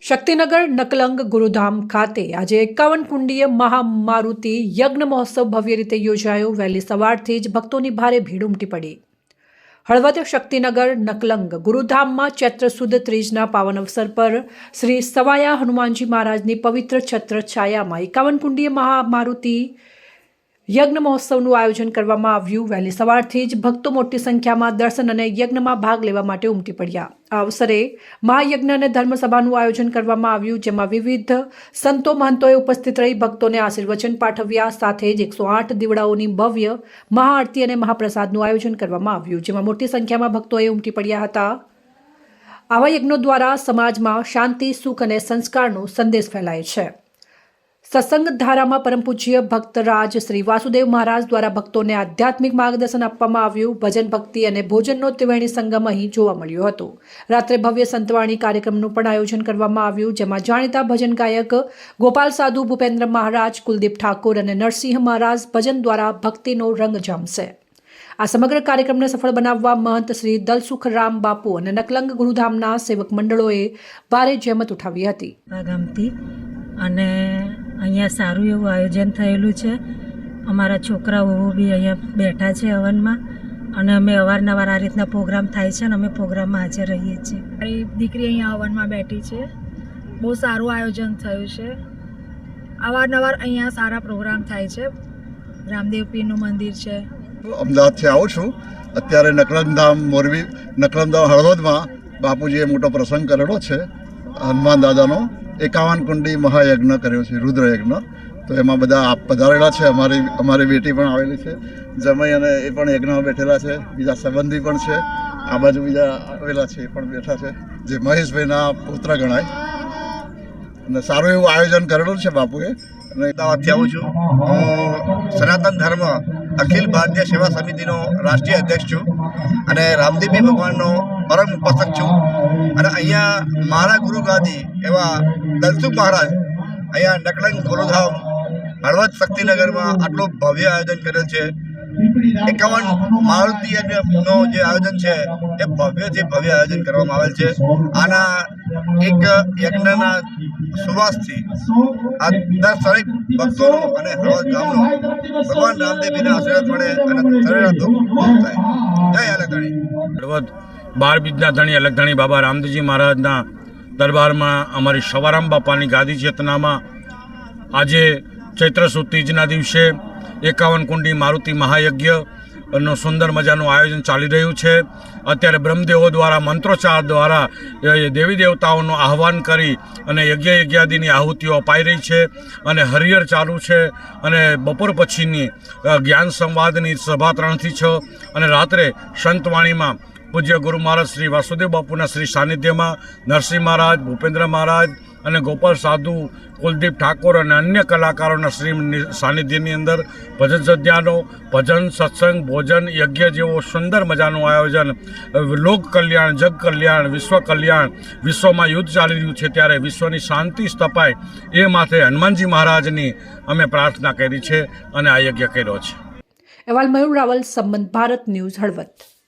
શક્તિનગર નકલંગ ગુરુધામ ખાતે આજે 51 કુંડીય મહામારુતિ યજ્ઞ મહોત્સવ ભવ્ય રીતે યોજાયો। વહેલી સવારથી જ ભક્તોની ભારે ભીડ ઉમટી પડી। હળવદ શક્તિનગર નકલંગ ગુરુધામમાં ચૈત્ર સુદ ત્રીજના પાવન અવસર પર શ્રી સવાયા હનુમાનજી મહારાજની પવિત્ર છત્ર છાયામાં 51 કુંડીય મહામારુતિ યજ્ઞ મહોત્સવનું આયોજન કરવામાં આવ્યું। વહેલી સવારથી જ ભક્તો મોટી સંખ્યામાં દર્શન અને યજ્ઞમાં ભાગ લેવા માટે ઉમટી પડ્યા। આ અવસરે મહાયજ્ઞ અને ધર્મસભાનું આયોજન કરવામાં આવ્યું, જેમાં વિવિધ સંતો મહંતોએ ઉપસ્થિત રહી ભક્તોને આશીર્વચન પાઠવ્યા। સાથે જ 108 દીવડાઓની ભવ્ય મહાઆરતી અને મહાપ્રસાદનું આયોજન કરવામાં આવ્યું, જેમાં મોટી સંખ્યામાં ભક્તોએ ઉમટી પડ્યા હતા। આવા યજ્ઞો દ્વારા સમાજમાં શાંતિ, સુખ અને સંસ્કારનો સંદેશ ફેલાય છે। સત્સંગ ધારામાં પરમ પૂજ્ય ભક્તરાજ શ્રી વાસુદેવ મહારાજ દ્વારા ભક્તોને આધ્યાત્મિક માર્ગદર્શન આપવામાં આવ્યું। ભજન, ભક્તિ અને ભોજનનો ત્રિવેણી સંગમ અહીં જોવા મળ્યો હતો। રાત્રે ભવ્ય સંતવાણી કાર્યક્રમનું પણ આયોજન કરવામાં આવ્યું, જેમાં જાણીતા ભજન ગાયક ગોપાલ સાધુ, ભૂપેન્દ્ર મહારાજ, કુલદીપ ઠાકોર અને નરસિંહ મહારાજ ભજન દ્વારા ભક્તિનો રંગ જામશે। આ સમગ્ર કાર્યક્રમને સફળ બનાવવા મહંત શ્રી દલસુખરામ બાપુ અને નકલંગ ગુરુધામના સેવક મંડળોએ ભારે જહેમત ઉઠાવી હતી। અને અહીંયા સારું એવું આયોજન થયેલું છે। અમારા છોકરાઓ બી અહીંયા બેઠા છે હવનમાં, અને અમે અવારનવાર આ રીતના પ્રોગ્રામ થાય છે અને અમે પ્રોગ્રામમાં હાજર રહીએ છીએ। મારી દીકરી અહીંયા હવનમાં બેઠી છે। બહુ સારું આયોજન થયું છે। અવારનવાર અહીંયા સારા પ્રોગ્રામ થાય છે। રામદેવ પીરનું મંદિર છે। અમદાવાદથી આવું છું। અત્યારે નકલંગધામ મોરબી, નકલંગધામ હળવદમાં બાપુજીએ મોટો પ્રસંગ કરેલો છે હનુમાન દાદાનો। 51 કુંડી મહાયજ્ઞ કર્યો છે, રુદ્રયજ્ઞ। તો એમાં બધા પધારેલા છે। અમારી બેટી પણ આવેલી છે, જમાઈ અને એ પણ યજ્ઞમાં બેઠેલા છે। બીજા સંબંધી પણ છે, આ બાજુ બીજા આવેલા છે, એ પણ બેઠા છે, જે મહેશભાઈના પુત્ર ગણાય। અને સારું એવું આયોજન કરેલું છે બાપુએ। અને અમદાવાદથી આવું છું। હું સનાતન ધર્મ અખિલ ભારતીય સેવા સમિતિનો રાષ્ટ્રીય અધ્યક્ષ છું અને રામદેવપીર ભગવાનનો પરમ ઉપાસક છું। અને અહીંયા મારા ગુરુ ગાદી એવા દલસુખ મહારાજ અહીંયા નકલંગ ગુરુધામ હળવદ શક્તિનગરમાં આટલું ભવ્ય આયોજન કરેલ છે। 51 મારુતિ યજ્ઞનો જે આયોજન છે એ ભવ્યથી ભવ્ય આયોજન કરવામાં આવેલ છે। આના એક યજ્ઞના સુવાસથી આ દરેક ભક્તોનો અને હળવદ ગામનો ભગવાન રામદેવજીના આશીર્વાદ મળે અને સરેરાશ દુઃખ દૂર થાય। જય અલગધણી। હળવદ 12 બીજના ધણી અલગધણી બાબા રામદેવજી મહારાજના દરબારમાં અમારી સવારામ બાપાની ગાદી ચેતનામાં આજે ચૈત્ર સુદ ત્રીજના દિવસે 51 કુંડી મારુતિ મહાયજ્ઞનો સુંદર મજાનું આયોજન ચાલી રહ્યું છે। અત્યારે બ્રહ્મદેવો દ્વારા મંત્રોચ્ચાર દ્વારા દેવી દેવતાઓનું આહ્વાન કરી અને યજ્ઞાદિની આહુતિઓ અપાઈ રહી છે અને હરિહર ચાલુ છે। અને બપોર પછીની જ્ઞાન સંવાદની સભા 3 થી 6 અને રાત્રે સંતવાણીમાં પૂજ્ય ગુરુ મહારાજ શ્રી વાસુદેવ બાપુના શ્રી સાનિધ્યમાં નરસિંહ મહારાજ, ભૂપેન્દ્ર મહારાજ અને ગોપાલ સાધુ, કુલદીપ ઠાકોર અને અન્ય કલાકારોના શ્રી સાનિધ્યની અંદર ભજન સંધ્યાનો ભજન, સત્સંગ, ભોજન, યજ્ઞ જેવો સુંદર મજાનું આયોજન, લોક કલ્યાણ, જગ કલ્યાણ, વિશ્વ કલ્યાણ, વિશ્વમાં યુદ્ધ ચાલી રહ્યું છે ત્યારે વિશ્વની શાંતિ સ્થપાય એ માથે હનુમાનજી મહારાજની અમે પ્રાર્થના કરી છે અને આ યજ્ઞ કર્યો છે। અહેવાલ મયુર રાવલ, સંબંધ ભારત ન્યૂઝ, હળવદ।